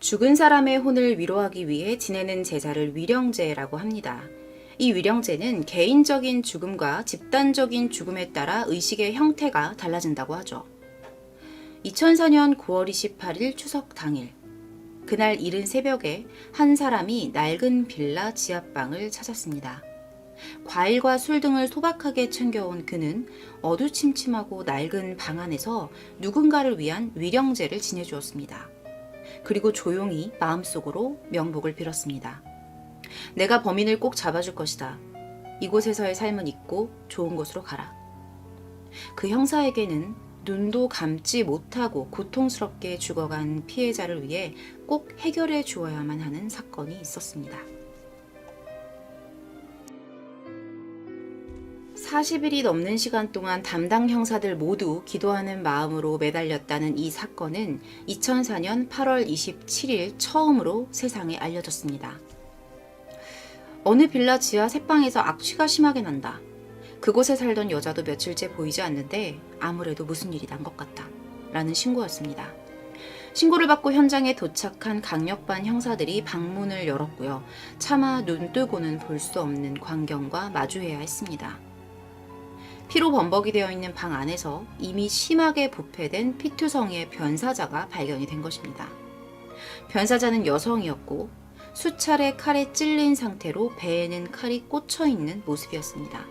죽은 사람의 혼을 위로하기 위해 지내는 제사를 위령제라고 합니다. 이 위령제는 개인적인 죽음과 집단적인 죽음에 따라 의식의 형태가 달라진다고 하죠. 2004년 9월 28일 추석 당일, 그날 이른 새벽에 한 사람이 낡은 빌라 지하방을 찾았습니다. 과일과 술 등을 소박하게 챙겨온 그는 어두침침하고 낡은 방 안에서 누군가를 위한 위령제를 지내주었습니다. 그리고 조용히 마음속으로 명복을 빌었습니다. 내가 범인을 꼭 잡아줄 것이다. 이곳에서의 삶은 잊고 좋은 곳으로 가라. 그 형사에게는 눈도 감지 못하고 고통스럽게 죽어간 피해자를 위해 꼭 해결해 주어야만 하는 사건이 있었습니다. 40일이 넘는 시간 동안 담당 형사들 모두 기도하는 마음으로 매달렸다는 이 사건은 2004년 8월 27일 처음으로 세상에 알려졌습니다. 어느 빌라 지하 새방에서 악취가 심하게 난다. 그곳에 살던 여자도 며칠째 보이지 않는데 아무래도 무슨 일이 난 것 같다. 라는 신고였습니다. 신고를 받고 현장에 도착한 강력반 형사들이 방문을 열었고요. 차마 눈 뜨고는 볼 수 없는 광경과 마주해야 했습니다. 피로 범벅이 되어 있는 방 안에서 이미 심하게 부패된 피투성이의 변사자가 발견이 된 것입니다. 변사자는 여성이었고 수차례 칼에 찔린 상태로 배에는 칼이 꽂혀 있는 모습이었습니다.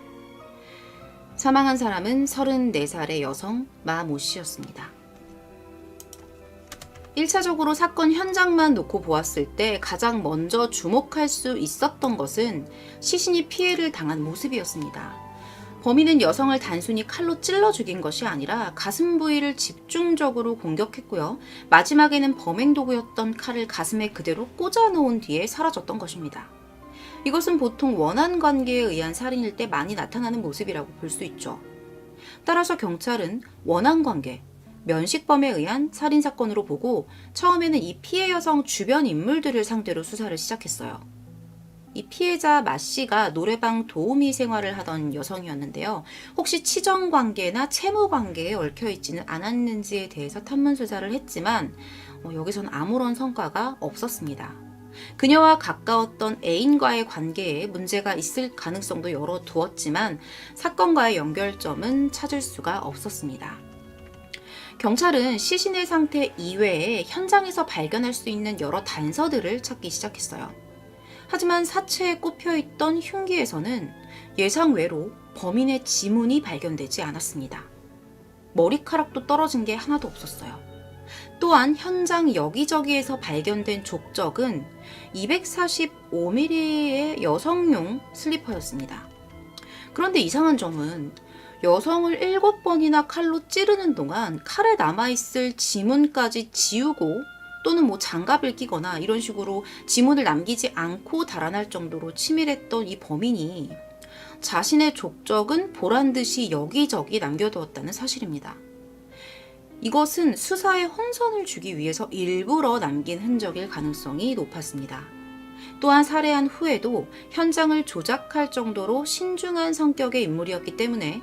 사망한 사람은 34살의 여성 마모 씨였습니다. 1차적으로 사건 현장만 놓고 보았을 때 가장 먼저 주목할 수 있었던 것은 시신이 피해를 당한 모습이었습니다. 범인은 여성을 단순히 칼로 찔러 죽인 것이 아니라 가슴 부위를 집중적으로 공격했고요. 마지막에는 범행 도구였던 칼을 가슴에 그대로 꽂아 놓은 뒤에 사라졌던 것입니다. 이것은 보통 원한 관계에 의한 살인일 때 많이 나타나는 모습이라고 볼 수 있죠. 따라서 경찰은 원한 관계, 면식범에 의한 살인사건으로 보고 처음에는 이 피해 여성 주변 인물들을 상대로 수사를 시작했어요. 이 피해자 마 씨가 노래방 도우미 생활을 하던 여성이었는데요. 혹시 치정관계나 채무관계에 얽혀있지는 않았는지에 대해서 탐문수사를 했지만 여기선 아무런 성과가 없었습니다. 그녀와 가까웠던 애인과의 관계에 문제가 있을 가능성도 열어두었지만 사건과의 연결점은 찾을 수가 없었습니다. 경찰은 시신의 상태 이외에 현장에서 발견할 수 있는 여러 단서들을 찾기 시작했어요. 하지만 사체에 꼽혀있던 흉기에서는 예상외로 범인의 지문이 발견되지 않았습니다. 머리카락도 떨어진 게 하나도 없었어요. 또한 현장 여기저기에서 발견된 족적은 245mm의 여성용 슬리퍼였습니다. 그런데 이상한 점은 여성을 7번이나 칼로 찌르는 동안 칼에 남아있을 지문까지 지우고 또는 장갑을 끼거나 이런 식으로 지문을 남기지 않고 달아날 정도로 치밀했던 이 범인이 자신의 족적은 보란듯이 여기저기 남겨두었다는 사실입니다. 이것은 수사에 혼선을 주기 위해서 일부러 남긴 흔적일 가능성이 높았습니다. 또한 살해한 후에도 현장을 조작할 정도로 신중한 성격의 인물이었기 때문에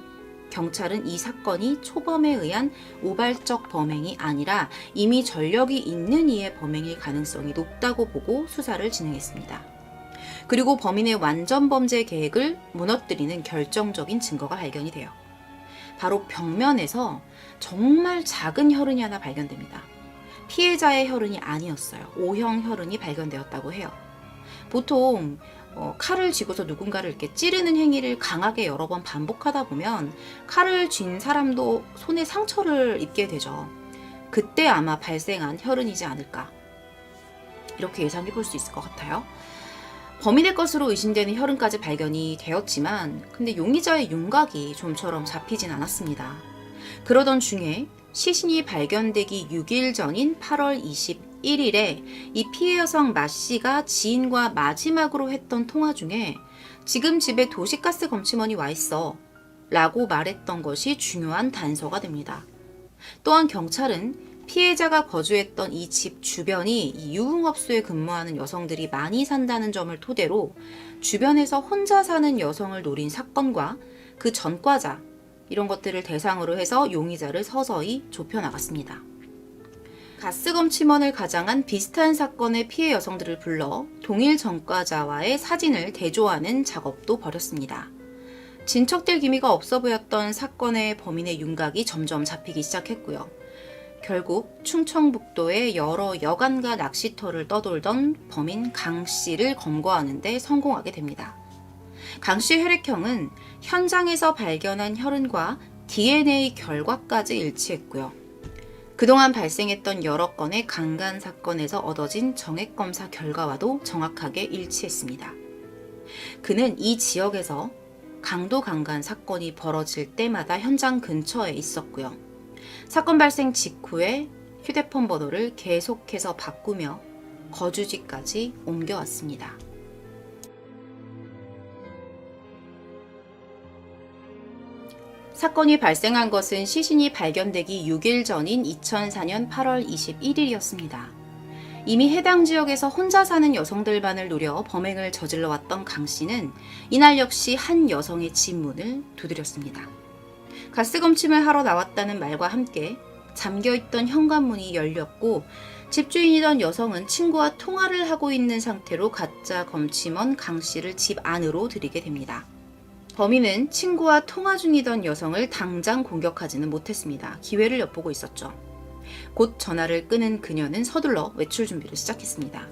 경찰은 이 사건이 초범에 의한 우발적 범행이 아니라 이미 전력이 있는 이의 범행일 가능성이 높다고 보고 수사를 진행했습니다. 그리고 범인의 완전 범죄 계획을 무너뜨리는 결정적인 증거가 발견이 돼요. 바로 벽면에서 정말 작은 혈흔이 하나 발견됩니다. 피해자의 혈흔이 아니었어요. O형 혈흔이 발견되었다고 해요. 보통 칼을 쥐고서 누군가를 이렇게 찌르는 행위를 강하게 여러 번 반복하다 보면 칼을 쥔 사람도 손에 상처를 입게 되죠. 그때 아마 발생한 혈흔이지 않을까. 이렇게 예상해 볼 수 있을 것 같아요. 범인의 것으로 의심되는 혈흔까지 발견이 되었지만 근데 용의자의 윤곽이 좀처럼 잡히진 않았습니다. 그러던 중에 시신이 발견되기 6일 전인 8월 21일에 이 피해 여성 마 씨가 지인과 마지막으로 했던 통화 중에 지금 집에 도시가스 검침원이 와 있어 라고 말했던 것이 중요한 단서가 됩니다. 또한 경찰은 피해자가 거주했던 이 집 주변이 이 유흥업소에 근무하는 여성들이 많이 산다는 점을 토대로 주변에서 혼자 사는 여성을 노린 사건과 그 전과자 이런 것들을 대상으로 해서 용의자를 서서히 좁혀나갔습니다. 가스검 침원을 가장한 비슷한 사건의 피해 여성들을 불러 동일 전과자와의 사진을 대조하는 작업도 벌였습니다. 진척될 기미가 없어 보였던 사건의 범인의 윤곽이 점점 잡히기 시작했고요. 결국 충청북도의 여러 여관과 낚시터를 떠돌던 범인 강 씨를 검거하는 데 성공하게 됩니다. 강 씨의 혈액형은 현장에서 발견한 혈흔과 DNA 결과까지 일치했고요. 그동안 발생했던 여러 건의 강간 사건에서 얻어진 정액검사 결과와도 정확하게 일치했습니다. 그는 이 지역에서 강도 강간 사건이 벌어질 때마다 현장 근처에 있었고요. 사건 발생 직후에 휴대폰 번호를 계속해서 바꾸며 거주지까지 옮겨왔습니다. 사건이 발생한 것은 시신이 발견되기 6일 전인 2004년 8월 21일이었습니다. 이미 해당 지역에서 혼자 사는 여성들만을 노려 범행을 저질러 왔던 강 씨는 이날 역시 한 여성의 집 문을 두드렸습니다. 가스 검침을 하러 나왔다는 말과 함께 잠겨있던 현관문이 열렸고 집주인이던 여성은 친구와 통화를 하고 있는 상태로 가짜 검침원 강 씨를 집 안으로 들이게 됩니다. 범인은 친구와 통화 중이던 여성을 당장 공격하지는 못했습니다. 기회를 엿보고 있었죠. 곧 전화를 끊은 그녀는 서둘러 외출 준비를 시작했습니다.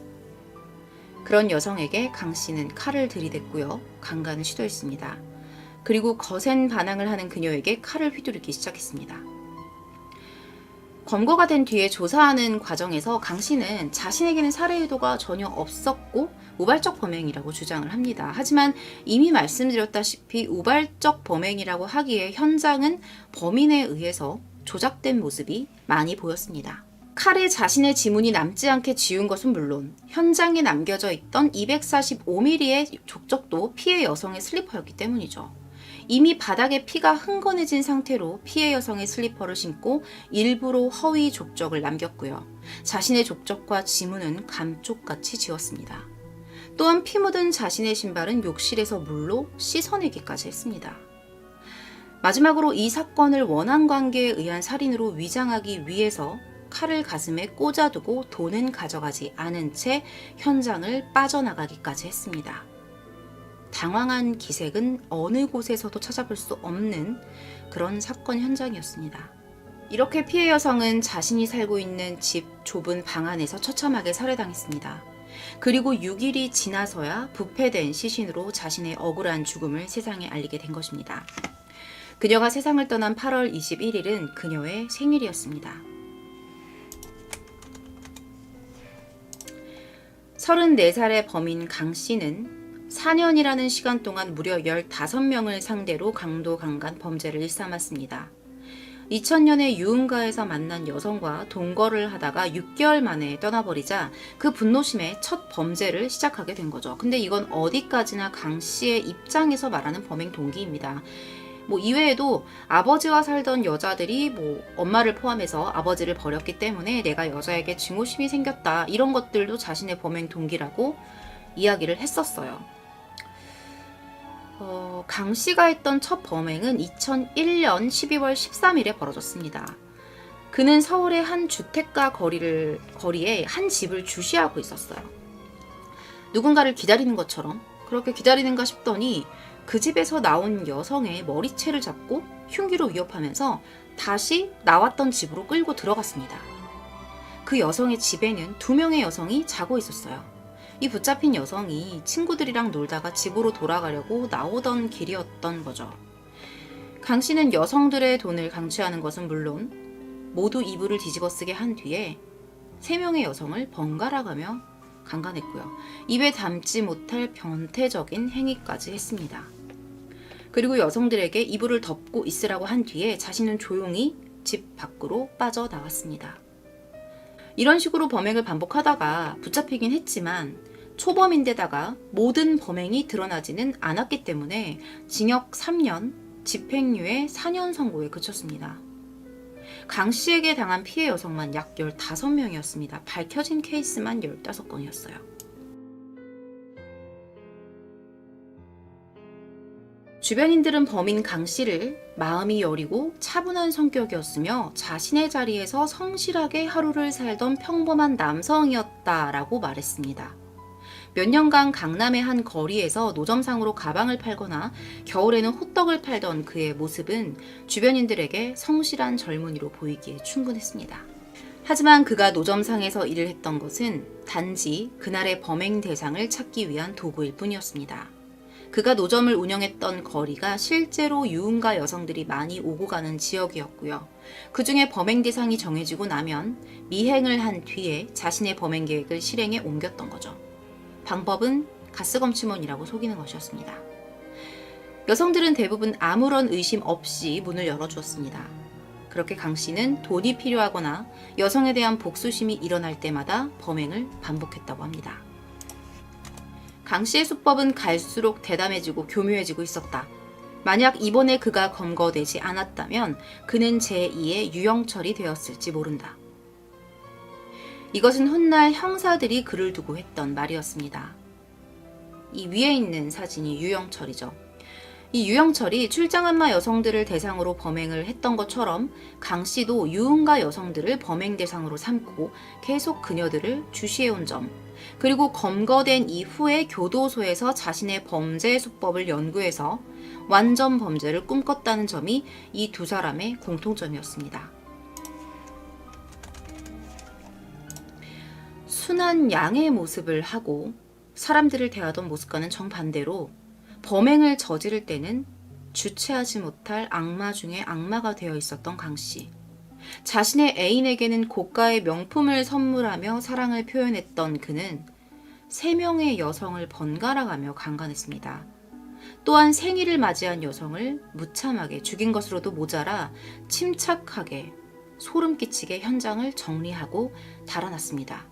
그런 여성에게 강 씨는 칼을 들이댔고요. 강간을 시도했습니다. 그리고 거센 반항을 하는 그녀에게 칼을 휘두르기 시작했습니다. 검거가 된 뒤에 조사하는 과정에서 강 씨는 자신에게는 살해 의도가 전혀 없었고 우발적 범행이라고 주장을 합니다. 하지만 이미 말씀드렸다시피 우발적 범행이라고 하기에 현장은 범인에 의해서 조작된 모습이 많이 보였습니다. 칼에 자신의 지문이 남지 않게 지운 것은 물론 현장에 남겨져 있던 245mm의 족적도 피해 여성의 슬리퍼였기 때문이죠. 이미 바닥에 피가 흥건해진 상태로 피해 여성의 슬리퍼를 신고 일부러 허위 족적을 남겼고요. 자신의 족적과 지문은 감쪽같이 지웠습니다. 또한 피 묻은 자신의 신발은 욕실에서 물로 씻어내기까지 했습니다. 마지막으로 이 사건을 원한 관계에 의한 살인으로 위장하기 위해서 칼을 가슴에 꽂아두고 돈은 가져가지 않은 채 현장을 빠져나가기까지 했습니다. 당황한 기색은 어느 곳에서도 찾아볼 수 없는 그런 사건 현장이었습니다. 이렇게 피해 여성은 자신이 살고 있는 집 좁은 방 안에서 처참하게 살해당했습니다. 그리고 6일이 지나서야 부패된 시신으로 자신의 억울한 죽음을 세상에 알리게 된 것입니다. 그녀가 세상을 떠난 8월 21일은 그녀의 생일이었습니다. 34살의 범인 강 씨는 4년이라는 시간 동안 무려 15명을 상대로 강도 강간 범죄를 일삼았습니다. 2000년에 유흥가에서 만난 여성과 동거를 하다가 6개월 만에 떠나버리자 그 분노심에 첫 범죄를 시작하게 된 거죠. 근데 이건 어디까지나 강 씨의 입장에서 말하는 범행 동기입니다. 이외에도 아버지와 살던 여자들이 엄마를 포함해서 아버지를 버렸기 때문에 내가 여자에게 증오심이 생겼다. 이런 것들도 자신의 범행 동기라고 이야기를 했었어요. 강 씨가 했던 첫 범행은 2001년 12월 13일에 벌어졌습니다. 그는 서울의 한 주택가 거리에 한 집을 주시하고 있었어요. 누군가를 기다리는 것처럼 그렇게 기다리는가 싶더니 그 집에서 나온 여성의 머리채를 잡고 흉기로 위협하면서 다시 나왔던 집으로 끌고 들어갔습니다. 그 여성의 집에는 2명의 여성이 자고 있었어요. 이 붙잡힌 여성이 친구들이랑 놀다가 집으로 돌아가려고 나오던 길이었던 거죠. 강 씨는 여성들의 돈을 강취하는 것은 물론 모두 이불을 뒤집어 쓰게 한 뒤에 3명의 여성을 번갈아가며 강간했고요. 입에 담지 못할 변태적인 행위까지 했습니다. 그리고 여성들에게 이불을 덮고 있으라고 한 뒤에 자신은 조용히 집 밖으로 빠져나왔습니다. 이런 식으로 범행을 반복하다가 붙잡히긴 했지만 초범인데다가 모든 범행이 드러나지는 않았기 때문에 징역 3년, 집행유예 4년 선고에 그쳤습니다. 강 씨에게 당한 피해 여성만 약 15명이었습니다. 밝혀진 케이스만 15건이었어요. 주변인들은 범인 강 씨를 마음이 여리고 차분한 성격이었으며 자신의 자리에서 성실하게 하루를 살던 평범한 남성이었다라고 말했습니다. 몇 년간 강남의 한 거리에서 노점상으로 가방을 팔거나 겨울에는 호떡을 팔던 그의 모습은 주변인들에게 성실한 젊은이로 보이기에 충분했습니다. 하지만 그가 노점상에서 일을 했던 것은 단지 그날의 범행 대상을 찾기 위한 도구일 뿐이었습니다. 그가 노점을 운영했던 거리가 실제로 유흥가 여성들이 많이 오고 가는 지역이었고요. 그 중에 범행 대상이 정해지고 나면 미행을 한 뒤에 자신의 범행 계획을 실행에 옮겼던 거죠. 방법은 가스검침원이라고 속이는 것이었습니다. 여성들은 대부분 아무런 의심 없이 문을 열어주었습니다. 그렇게 강 씨는 돈이 필요하거나 여성에 대한 복수심이 일어날 때마다 범행을 반복했다고 합니다. 강 씨의 수법은 갈수록 대담해지고 교묘해지고 있었다. 만약 이번에 그가 검거되지 않았다면 그는 제2의 유영철이 되었을지 모른다. 이것은 훗날 형사들이 그를 두고 했던 말이었습니다. 이 위에 있는 사진이 유영철이죠. 이 유영철이 출장한마 여성들을 대상으로 범행을 했던 것처럼 강 씨도 유흥가 여성들을 범행 대상으로 삼고 계속 그녀들을 주시해온 점, 그리고 검거된 이후에 교도소에서 자신의 범죄 수법을 연구해서 완전 범죄를 꿈꿨다는 점이 이 두 사람의 공통점이었습니다. 순한 양의 모습을 하고 사람들을 대하던 모습과는 정반대로 범행을 저지를 때는 주체하지 못할 악마 중에 악마가 되어 있었던 강 씨. 자신의 애인에게는 고가의 명품을 선물하며 사랑을 표현했던 그는 3명의 여성을 번갈아가며 강간했습니다. 또한 생일을 맞이한 여성을 무참하게 죽인 것으로도 모자라 침착하게 소름 끼치게 현장을 정리하고 달아났습니다.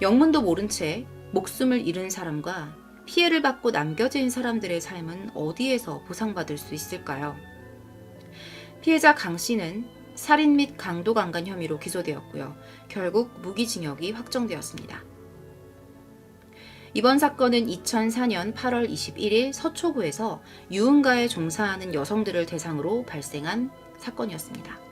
영문도 모른 채 목숨을 잃은 사람과 피해를 받고 남겨진 사람들의 삶은 어디에서 보상받을 수 있을까요? 피해자 강 씨는 살인 및 강도 강간 혐의로 기소되었고요. 결국 무기징역이 확정되었습니다. 이번 사건은 2004년 8월 21일 서초구에서 유흥가에 종사하는 여성들을 대상으로 발생한 사건이었습니다.